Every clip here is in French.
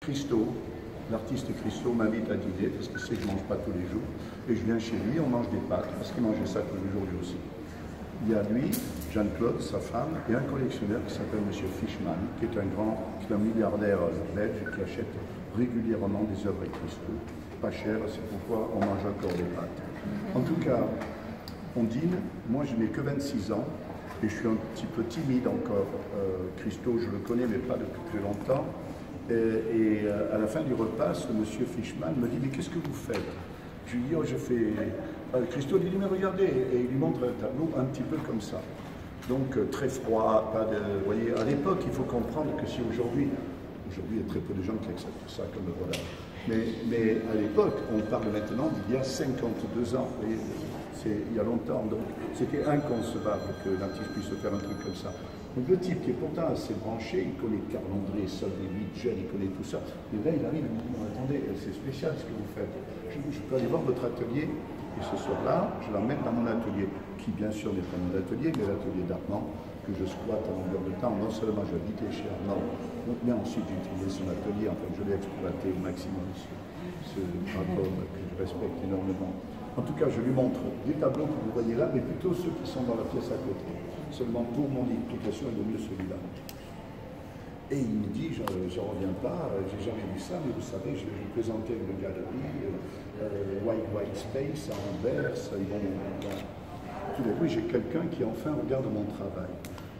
Christo, l'artiste Christo m'invite à dîner parce qu'il sait que je ne mange pas tous les jours. Et je viens chez lui, on mange des pâtes parce qu'il mangeait ça tous les jours lui aussi. Il y a lui, Jeanne-Claude, sa femme, et un collectionneur qui s'appelle M. Fishman, qui est un milliardaire belge qui achète régulièrement des œuvres de Christo. Pas cher, c'est pourquoi on mange encore des pâtes. En tout cas, on dîne, moi je n'ai que 26 ans, et je suis un petit peu timide encore. Christo, je le connais, mais pas depuis très longtemps. Et à la fin du repas, ce monsieur Fishman me dit « Mais qu'est-ce que vous faites ?» Je lui dis « Oh, je fais… » Christo lui dit « Mais regardez !» Et il lui montre un tableau un petit peu comme ça. Donc très froid, pas de… Vous voyez, à l'époque, il faut comprendre que si aujourd'hui, il y a très peu de gens qui acceptent ça comme voilà. Mais à l'époque, on parle maintenant d'il y a 52 ans. Vous voyez, il y a longtemps, donc c'était inconcevable que l'artiste puisse faire un truc comme ça. Donc le type qui est pourtant assez branché, il connaît Carl André, Sol des 8 jeunes, il connaît tout ça. Et là, il arrive et me dit, attendez, c'est spécial ce que vous faites. Je peux aller voir votre atelier. Et ce soir-là, je l'emmène dans mon atelier, qui bien sûr n'est pas mon atelier, mais l'atelier d'Armand, que je squatte à longueur de temps. Non seulement j'habitais chez Armand, mais ensuite j'ai utilisé son atelier, enfin je l'ai exploité au maximum, ce rapport que je respecte énormément. En tout cas, je lui montre les tableaux que vous voyez là, mais plutôt ceux qui sont dans la pièce à côté. Seulement pour mon explication, il vaut mieux celui-là. Et il me dit, j'en reviens pas, j'ai jamais vu ça, mais vous savez, je vais vous présenter une galerie, White Space à Anvers, tout d'un coup, j'ai quelqu'un qui enfin regarde mon travail.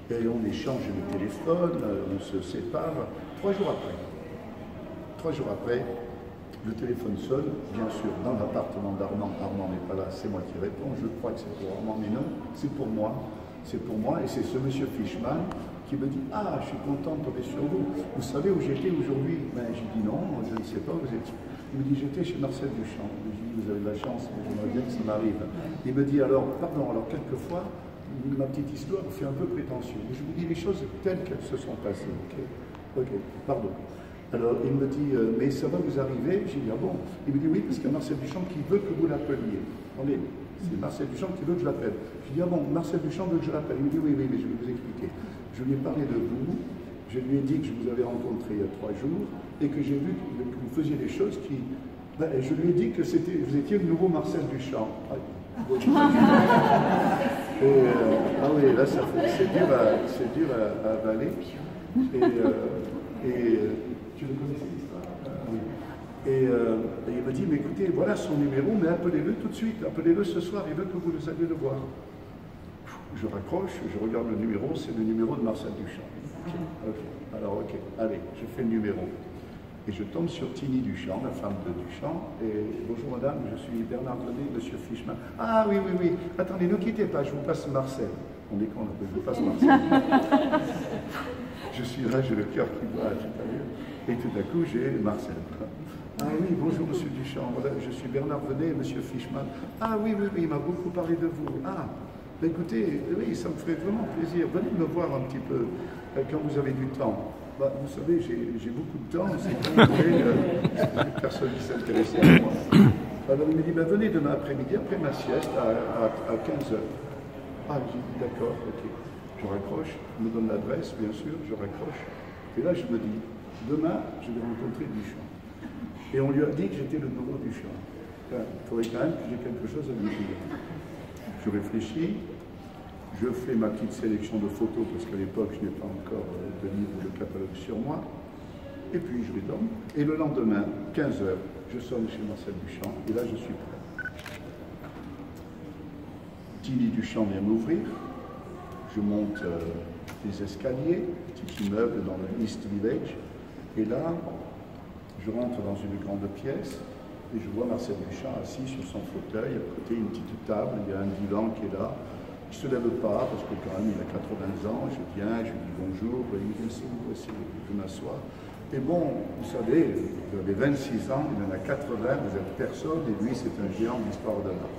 Et on échange le téléphone, on se sépare. 3 jours après, le téléphone sonne, bien sûr, dans l'appartement d'Armand. Armand n'est pas là, c'est moi qui réponds. Je crois que c'est pour Armand, mais non, c'est pour moi. C'est pour moi, et c'est ce monsieur Fishman qui me dit « Ah, je suis content de tomber sur vous. Vous savez où j'étais aujourd'hui ?» Ben, j'ai dit « Non, je ne sais pas, vous êtes… » Il me dit « J'étais chez Marcel Duchamp. » Je lui dis « Vous avez de la chance, j'aimerais bien que ça m'arrive. » Il me dit « Alors, pardon, alors quelquefois, ma petite histoire vous fait un peu prétentieux. Je vous dis les choses telles qu'elles se sont passées. Ok, pardon. » Alors, il me dit « Mais ça va vous arriver ?» J'ai dit « Ah bon ?» Il me dit « Oui, parce qu'il y a Marcel Duchamp qui veut que vous l'appeliez. » Attendez, c'est Marcel Duchamp qui veut que je l'appelle. Je dis « Ah bon, Marcel Duchamp veut que je l'appelle. » Il me dit « Oui, mais je vais vous expliquer. Je lui ai parlé de vous, je lui ai dit que je vous avais rencontré il y a 3 jours et que j'ai vu que vous faisiez des choses qui… Ben, je lui ai dit que vous étiez le nouveau Marcel Duchamp. Ah oui, là, c'est dur à avaler. Tu le connaissais l'histoire? Oui. Et il me dit, mais écoutez, voilà son numéro, mais appelez-le tout de suite, appelez-le ce soir, il veut que vous alliez le voir. Je raccroche, je regarde le numéro, c'est le numéro de Marcel Duchamp. Ok, allez, je fais le numéro. Et je tombe sur Tini Duchamp, la femme de Duchamp, et bonjour madame, je suis Bernard René, monsieur Fishman. Ah oui, attendez, ne quittez pas, je vous passe Marcel. On déconne, je vous passe Marcel. Je suis là, j'ai le cœur qui bat, et tout à coup j'ai Marcel. Ah oui, bonjour monsieur Duchamp, voilà, je suis Bernard René, monsieur Fishman. Ah oui, il m'a beaucoup parlé de vous. Ah, écoutez, oui, ça me ferait vraiment plaisir. Venez me voir un petit peu quand vous avez du temps. Bah, vous savez, j'ai beaucoup de temps, c'est personne qui s'intéresse à moi. Alors il me dit, bah, venez demain après-midi, après ma sieste, à 15h. Ah, j'ai dit, d'accord, ok. Je raccroche, il me donne l'adresse, bien sûr, je raccroche. Et là, je me dis, demain, je vais rencontrer Duchamp. Et on lui a dit que j'étais le nouveau Duchamp. Il faudrait quand même que j'ai quelque chose à lui dire. Je réfléchis. Je fais ma petite sélection de photos parce qu'à l'époque, je n'ai pas encore de livre de catalogue sur moi. Et puis, je les donne. Et le lendemain, 15h, je sonne chez Marcel Duchamp. Et là, je suis prêt. Tini Duchamp vient m'ouvrir. Je monte les escaliers, petit immeuble dans le East Village. Et là, je rentre dans une grande pièce. Et je vois Marcel Duchamp assis sur son fauteuil. À côté, une petite table. Il y a un divan qui est là. Il ne se lève pas, parce que quand même il a 80 ans, je viens, je lui dis bonjour, il me dit je m'assois. Et bon, vous savez, vous avez 26 ans, il en a 80, vous êtes personne, et lui c'est un géant de l'histoire de l'art.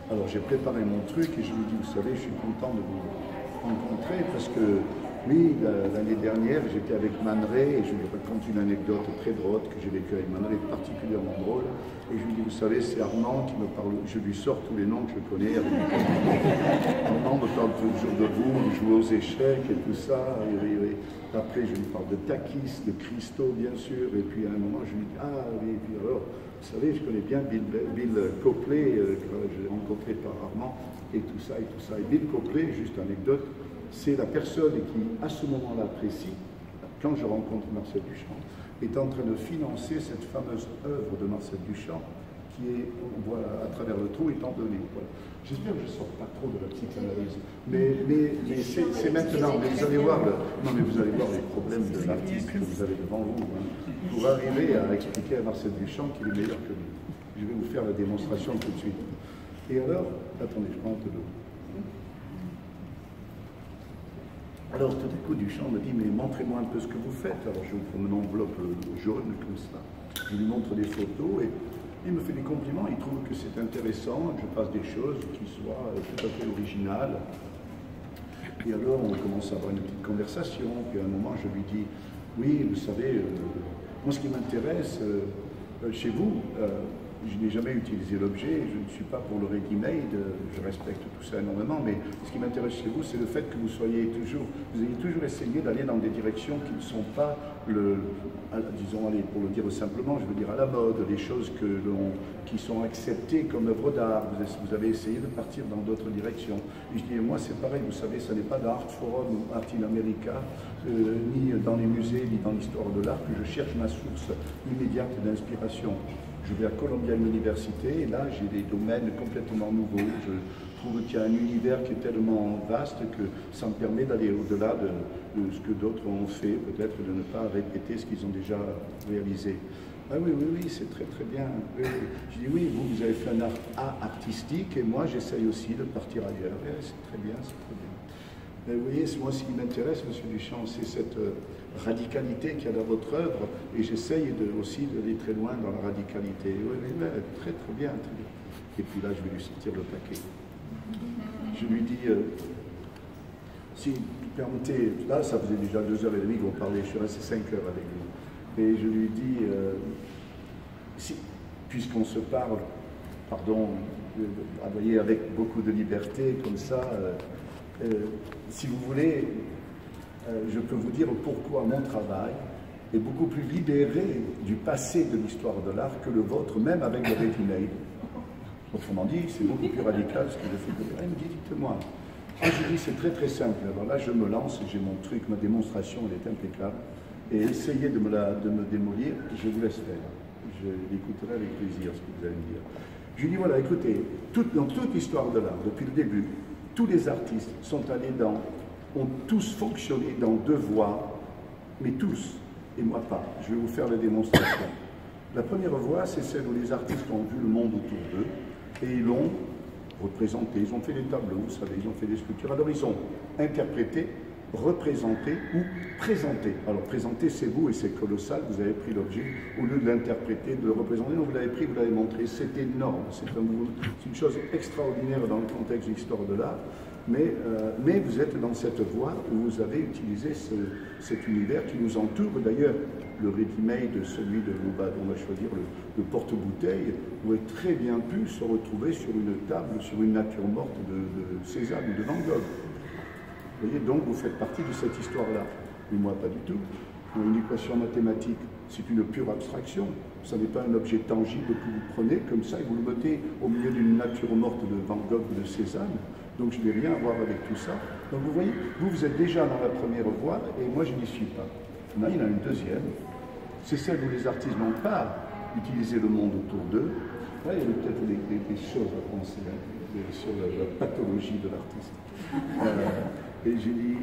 Alors j'ai préparé mon truc et je lui dis, vous savez, je suis content de vous rencontrer, parce que oui, l'année dernière, j'étais avec Man Ray et je lui raconte une anecdote très drôle que j'ai vécue avec Man Ray, particulièrement drôle. Et je lui dis, vous savez, c'est Armand qui me parle, je lui sors tous les noms que je connais. Armand me parle toujours de vous, il joue aux échecs et tout ça. Après, je lui parle de Takis, de Christo, bien sûr. Et puis, à un moment, je lui dis, ah oui, et puis alors, vous savez, je connais bien Bill Copley, que j'ai rencontré pas rarement, et tout ça, et tout ça. Et Bill Copley, juste anecdote, c'est la personne qui, à ce moment-là précis, quand je rencontre Marcel Duchamp, est en train de financer cette fameuse œuvre de Marcel Duchamp, qui est, on voit à travers le trou, étant donné. Voilà. J'espère que je ne sors pas trop de la psychanalyse, mais c'est maintenant. Mais vous allez voir, non, mais vous allez voir les problèmes de l'artiste que vous avez devant vous, hein, pour arriver à expliquer à Marcel Duchamp qu'il est meilleur que lui. Je vais vous faire la démonstration tout de suite. Et alors, attendez, je prends un peu d'eau. Alors tout à coup, Duchamp me dit, mais montrez-moi un peu ce que vous faites. Alors je vous prends une enveloppe jaune comme ça. Je lui montre des photos et il me fait des compliments. Il trouve que c'est intéressant, que je fasse des choses qui soient tout à fait originales. Et alors on commence à avoir une petite conversation. Puis à un moment, je lui dis, oui, vous savez, moi ce qui m'intéresse chez vous, je n'ai jamais utilisé l'objet, je ne suis pas pour le ready-made, je respecte tout ça énormément, mais ce qui m'intéresse chez vous, c'est le fait que vous ayez toujours essayé d'aller dans des directions qui ne sont pas, disons, allez, pour le dire simplement, je veux dire à la mode, des choses qui sont acceptées comme œuvres d'art. Vous avez essayé de partir dans d'autres directions. Et je dis, moi c'est pareil, vous savez, ça n'est pas d'Art Forum ou Art in America, ni dans les musées, ni dans l'histoire de l'art, que je cherche ma source immédiate d'inspiration. Je vais à Columbia University et là j'ai des domaines complètement nouveaux. Je trouve qu'il y a un univers qui est tellement vaste que ça me permet d'aller au-delà de ce que d'autres ont fait, peut-être de ne pas répéter ce qu'ils ont déjà réalisé. Ah oui, oui, oui, c'est très très bien. Oui, oui. Je dis oui, vous avez fait un art artistique et moi j'essaye aussi de partir ailleurs. Oui, c'est très bien, c'est très bien. Mais vous voyez, moi ce qui m'intéresse, M. Duchamp, c'est cette radicalité qu'il y a dans votre œuvre, et j'essaye aussi d'aller très loin dans la radicalité. Oui, oui, très très bien, très bien. Et puis là, je vais lui sortir le paquet. Je lui dis, si vous permettez, là ça faisait déjà 2h30 qu'on parlait, je suis resté 5 heures avec lui. Et je lui dis, si, puisqu'on se parle, pardon, vous voyez, avec beaucoup de liberté, comme ça, si vous voulez, je peux vous dire pourquoi mon travail est beaucoup plus libéré du passé de l'histoire de l'art que le vôtre, même avec le ready-made. Autrement dit, c'est beaucoup plus radical ce que je fais. Il me dit, dites-moi. Ah, je dis, c'est très très simple. Alors là, je me lance, j'ai mon truc, ma démonstration, elle est impeccable. Et essayez de me démolir, je vous laisse faire. Je l'écouterai avec plaisir, ce que vous allez me dire. Je lui dis, voilà, écoutez, dans toute l'histoire de l'art, depuis le début, tous les artistes ont tous fonctionné dans deux voies, mais tous, et moi pas. Je vais vous faire la démonstration. La première voie, c'est celle où les artistes ont vu le monde autour d'eux, et ils l'ont représenté, ils ont fait des tableaux, vous savez, ils ont fait des sculptures. Alors ils ont interprété, représenté ou présenté. Alors présenter, c'est vous et c'est colossal, vous avez pris l'objet, au lieu de l'interpréter, de le représenter, vous l'avez pris, vous l'avez montré, c'est énorme, c'est une chose extraordinaire dans le contexte de l'histoire de l'art, mais vous êtes dans cette voie où vous avez utilisé cet univers qui nous entoure. D'ailleurs, le ready-made, celui de on va choisir le porte-bouteille, aurait très bien pu se retrouver sur une table, sur une nature morte de Cézanne ou de Van Gogh. Vous voyez, donc vous faites partie de cette histoire-là. Mais moi, pas du tout. Une équation mathématique, c'est une pure abstraction. Ça n'est pas un objet tangible que vous prenez comme ça et vous le mettez au milieu d'une nature morte de Van Gogh ou de Cézanne. Donc je n'ai rien à voir avec tout ça. Donc vous voyez, vous êtes déjà dans la première voie et moi je n'y suis pas. Là, il y en a une deuxième. C'est celle où les artistes n'ont pas utilisé le monde autour d'eux. Là, il y a peut-être des choses à penser sur la pathologie de l'artiste. Et j'ai dit,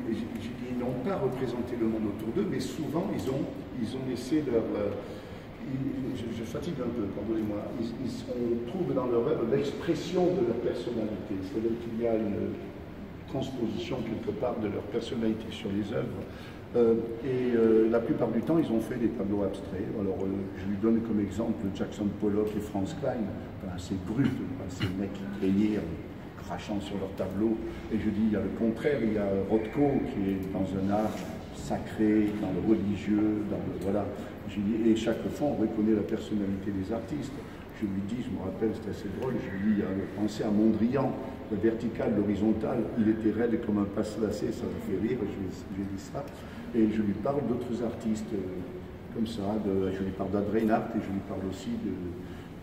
ils n'ont pas représenté le monde autour d'eux, mais souvent, ils ont laissé leur... je fatigue un peu, pardonnez-moi. On trouve dans leur œuvre l'expression de leur personnalité. C'est-à-dire qu'il y a une transposition quelque part de leur personnalité sur les œuvres. La plupart du temps, ils ont fait des tableaux abstraits. Alors, je lui donne comme exemple Jackson Pollock et Franz Klein, assez brut, ces mecs qui créaient crachant sur leur tableau. Et je dis, il y a le contraire, il y a Rothko qui est dans un art sacré, dans le religieux, voilà. Et chaque fois, on reconnaît la personnalité des artistes. Je lui dis, je me rappelle, c'était assez drôle, je lui dis, pensez à Mondrian, le vertical, l'horizontal, il était raide comme un passe-lacet, ça me fait rire, je lui ai dit ça. Et je lui parle d'autres artistes comme ça, je lui parle d'André Reinhardt et je lui parle aussi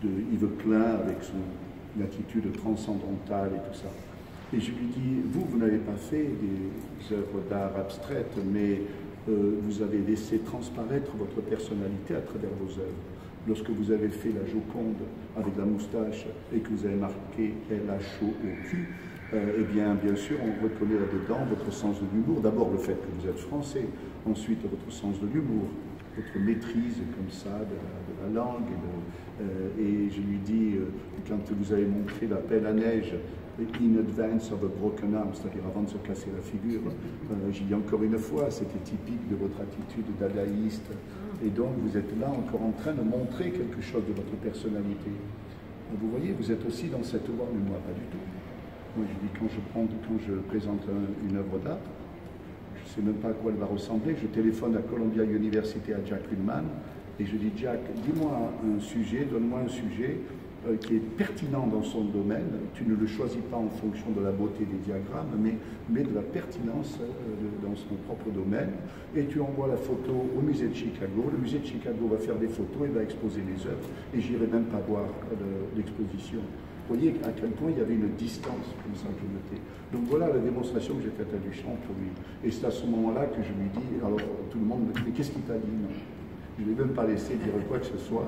de Yves Klein avec son attitude transcendantale et tout ça. Et je lui dis, vous n'avez pas fait des œuvres d'art abstraites, mais vous avez laissé transparaître votre personnalité à travers vos œuvres. Lorsque vous avez fait la Joconde avec la moustache et que vous avez marqué « elle a chaud au cul », eh bien sûr, on reconnaît là-dedans votre sens de l'humour. D'abord le fait que vous êtes français, ensuite votre sens de l'humour, votre maîtrise comme ça de la langue. Et je lui dis, quand vous avez montré la pelle à neige, in advance of a broken arm, c'est-à-dire avant de se casser la figure, j'y dis encore une fois, c'était typique de votre attitude dadaïste. Et donc vous êtes là encore en train de montrer quelque chose de votre personnalité. Vous voyez, vous êtes aussi dans cette voie, mais moi pas du tout. Moi je dis, quand je présente une œuvre d'art, je ne sais même pas à quoi elle va ressembler, je téléphone à Columbia University à Jack Lindman, et je dis, Jack, dis-moi un sujet, donne-moi un sujet qui est pertinent dans son domaine. Tu ne le choisis pas en fonction de la beauté des diagrammes, mais de la pertinence dans son propre domaine. Et tu envoies la photo au musée de Chicago. Le musée de Chicago va faire des photos et va exposer les œuvres. Et j'irai même pas voir l'exposition. Vous voyez à quel point il y avait une distance comme ça que je notais. Donc voilà la démonstration que j'ai faite à Duchamp pour lui. Et c'est à ce moment-là que je lui dis, alors tout le monde me dit, mais qu'est-ce qu'il t'a dit? Non. Je ne l'ai même pas laissé dire quoi que ce soit.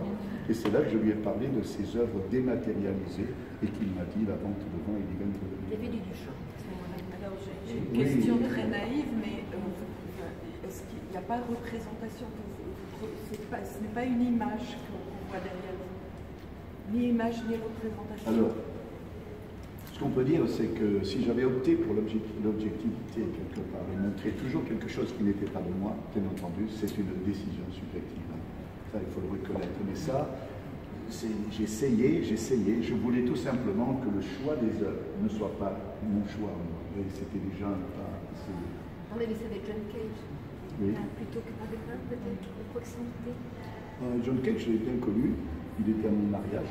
Et c'est là que je lui ai parlé de ses œuvres dématérialisées et qu'il m'a dit la vente de vin et les vins de... Il y avait du Duchamp à ce moment-là. Alors j'ai une Question très naïve, mais est-ce qu'il n'y a pas de représentation ce n'est pas une image qu'on voit derrière vous, ni image ni représentation. Alors, ce qu'on peut dire, c'est que si j'avais opté pour l'objectivité quelque part et montrer toujours quelque chose qui n'était pas de moi, bien entendu, c'est une décision subjective. Ça, il faut le reconnaître. Mais ça, j'ai essayé, je voulais tout simplement que le choix des œuvres ne soit pas mon choix. Et c'était déjà un pas. On avait ça avec John Cage, oui. Plutôt que par des mains, peut-être, de proximité. John Cage, je l'ai bien connu, il était à mon mariage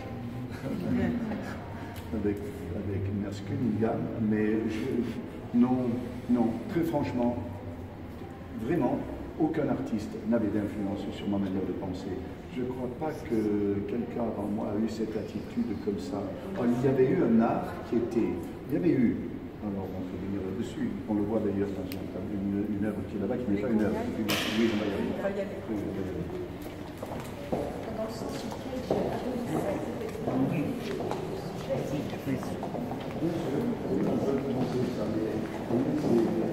avec Nurse Cunningham, mais non, très franchement, vraiment, aucun artiste n'avait d'influence sur ma manière de penser. Je ne crois pas que quelqu'un avant moi a eu cette attitude comme ça. Alors, il y avait eu un art qui était... Il y avait eu... Alors, on peut venir là-dessus. On le voit d'ailleurs dans une œuvre qui est là-bas, qui n'est pas une œuvre. Oui, on va y aller. Dans ce sens, Cage a